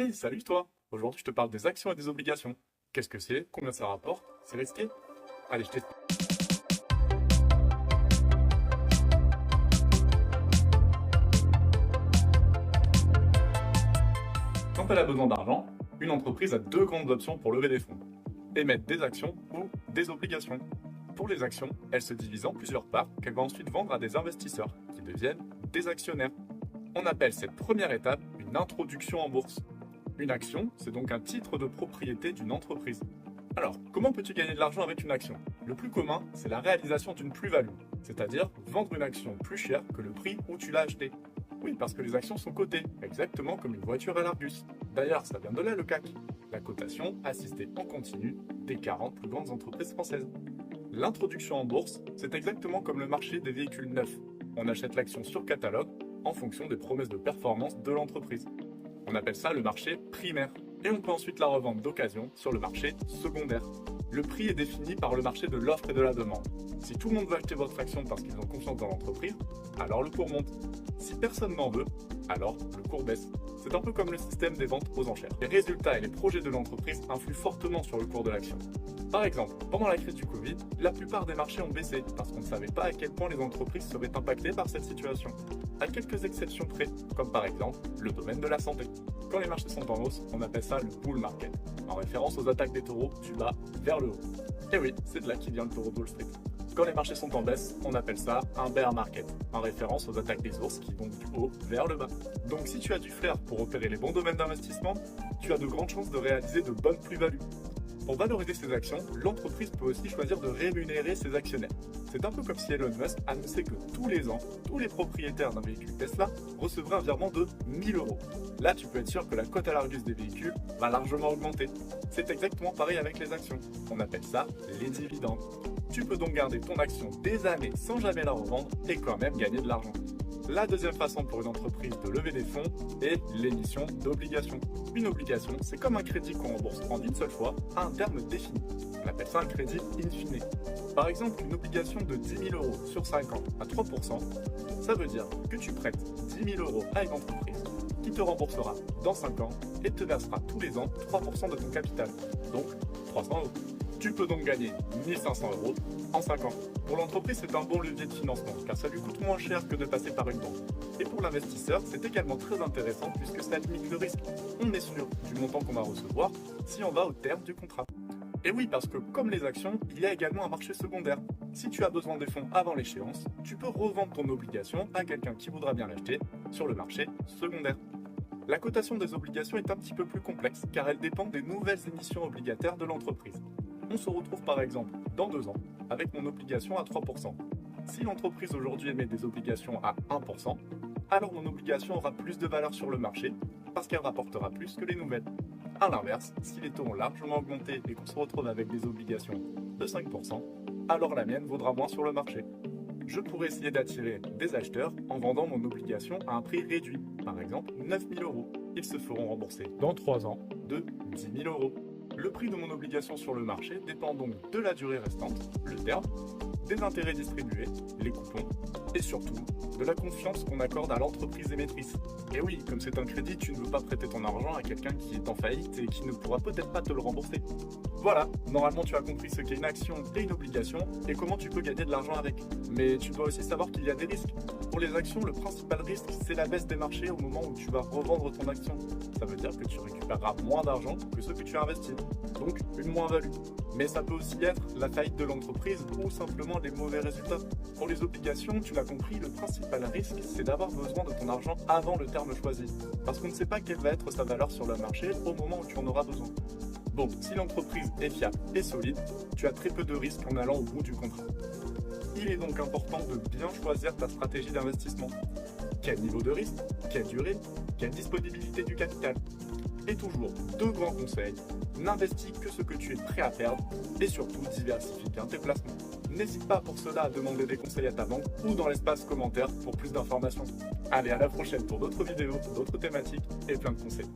Hey, salut toi! Aujourd'hui, je te parle des actions et des obligations. Qu'est-ce que c'est? Combien ça rapporte? C'est risqué? Allez, je t'explique. Quand elle a besoin d'argent, une entreprise a deux grandes options pour lever des fonds. Émettre des actions ou des obligations. Pour les actions, elles se divisent en plusieurs parts qu'elle va ensuite vendre à des investisseurs qui deviennent des actionnaires. On appelle cette première étape une introduction en bourse. Une action, c'est donc un titre de propriété d'une entreprise. Alors, comment peux-tu gagner de l'argent avec une action? Le plus commun, c'est la réalisation d'une plus-value, c'est-à-dire vendre une action plus chère que le prix où tu l'as achetée. Oui, parce que les actions sont cotées, exactement comme une voiture à l'Argus. D'ailleurs, ça vient de là le CAC, la cotation assistée en continu des 40 plus grandes entreprises françaises. L'introduction en bourse, c'est exactement comme le marché des véhicules neufs. On achète l'action sur catalogue en fonction des promesses de performance de l'entreprise. On appelle ça le marché primaire. Et on peut ensuite la revendre d'occasion sur le marché secondaire. Le prix est défini par le marché de l'offre et de la demande. Si tout le monde veut acheter votre action parce qu'ils ont confiance dans l'entreprise, alors le cours monte. Si personne n'en veut, alors le cours baisse. C'est un peu comme le système des ventes aux enchères. Les résultats et les projets de l'entreprise influent fortement sur le cours de l'action. Par exemple, pendant la crise du Covid, la plupart des marchés ont baissé parce qu'on ne savait pas à quel point les entreprises seraient impactées par cette situation. À quelques exceptions près, comme par exemple le domaine de la santé. Quand les marchés sont en hausse, on appelle ça le bull market, en référence aux attaques des taureaux du bas vers le haut. Et oui, c'est de là qui vient le taureau de Wall Street. Quand les marchés sont en baisse, on appelle ça un bear market, en référence aux attaques des ours qui vont du haut vers le bas. Donc si tu as du flair pour opérer les bons domaines d'investissement, tu as de grandes chances de réaliser de bonnes plus-values. Pour valoriser ses actions, l'entreprise peut aussi choisir de rémunérer ses actionnaires. C'est un peu comme si Elon Musk annonçait que tous les ans, tous les propriétaires d'un véhicule Tesla recevraient un virement de 1000 euros. Là, tu peux être sûr que la cote à l'Argus des véhicules va largement augmenter. C'est exactement pareil avec les actions. On appelle ça les dividendes. Tu peux donc garder ton action des années sans jamais la revendre et quand même gagner de l'argent. La deuxième façon pour une entreprise de lever des fonds est l'émission d'obligations. Une obligation, c'est comme un crédit qu'on rembourse en une seule fois à un terme défini. On appelle ça un crédit in fine. Par exemple, une obligation de 10 000 euros sur 5 ans à 3%, ça veut dire que tu prêtes 10 000 euros à une entreprise qui te remboursera dans 5 ans et te versera tous les ans 3% de ton capital, donc 300 euros. Tu peux donc gagner 1500 euros en 5 ans. Pour l'entreprise, c'est un bon levier de financement, car ça lui coûte moins cher que de passer par une banque. Et pour l'investisseur, c'est également très intéressant puisque ça limite le risque. On est sûr du montant qu'on va recevoir si on va au terme du contrat. Et oui, parce que comme les actions, il y a également un marché secondaire. Si tu as besoin des fonds avant l'échéance, tu peux revendre ton obligation à quelqu'un qui voudra bien l'acheter sur le marché secondaire. La cotation des obligations est un petit peu plus complexe, car elle dépend des nouvelles émissions obligataires de l'entreprise. On se retrouve par exemple dans 2 ans avec mon obligation à 3%. Si l'entreprise aujourd'hui émet des obligations à 1%, alors mon obligation aura plus de valeur sur le marché parce qu'elle rapportera plus que les nouvelles. A l'inverse, si les taux ont largement augmenté et qu'on se retrouve avec des obligations de 5%, alors la mienne vaudra moins sur le marché. Je pourrais essayer d'attirer des acheteurs en vendant mon obligation à un prix réduit, par exemple 9 000 euros. Ils se feront rembourser dans 3 ans de 10 000 euros. Le prix de mon obligation sur le marché dépend donc de la durée restante, le terme, des intérêts distribués, les coupons, et surtout de la confiance qu'on accorde à l'entreprise émettrice. Et oui, comme c'est un crédit, tu ne veux pas prêter ton argent à quelqu'un qui est en faillite et qui ne pourra peut-être pas te le rembourser. Voilà, normalement tu as compris ce qu'est une action et une obligation et comment tu peux gagner de l'argent avec. Mais tu dois aussi savoir qu'il y a des risques. Pour les actions, le principal risque, c'est la baisse des marchés au moment où tu vas revendre ton action. Ça veut dire que tu récupéreras moins d'argent que ce que tu as investi, donc une moins-value. Mais ça peut aussi être la faillite de l'entreprise ou simplement les mauvais résultats. Pour les obligations, tu l'as compris, le principal risque, c'est d'avoir besoin de ton argent avant le terme choisi. Parce qu'on ne sait pas quelle va être sa valeur sur le marché au moment où tu en auras besoin. Bon, si l'entreprise est fiable et solide, tu as très peu de risques en allant au bout du contrat. Il est donc important de bien choisir ta stratégie d'investissement. Quel niveau de risque? Quelle durée? Quelle disponibilité du capital? Et toujours, 2 grands conseils. N'investis que ce que tu es prêt à perdre et surtout diversifie bien tes placements. N'hésite pas pour cela à demander des conseils à ta banque ou dans l'espace commentaire pour plus d'informations. Allez, à la prochaine pour d'autres vidéos, d'autres thématiques et plein de conseils.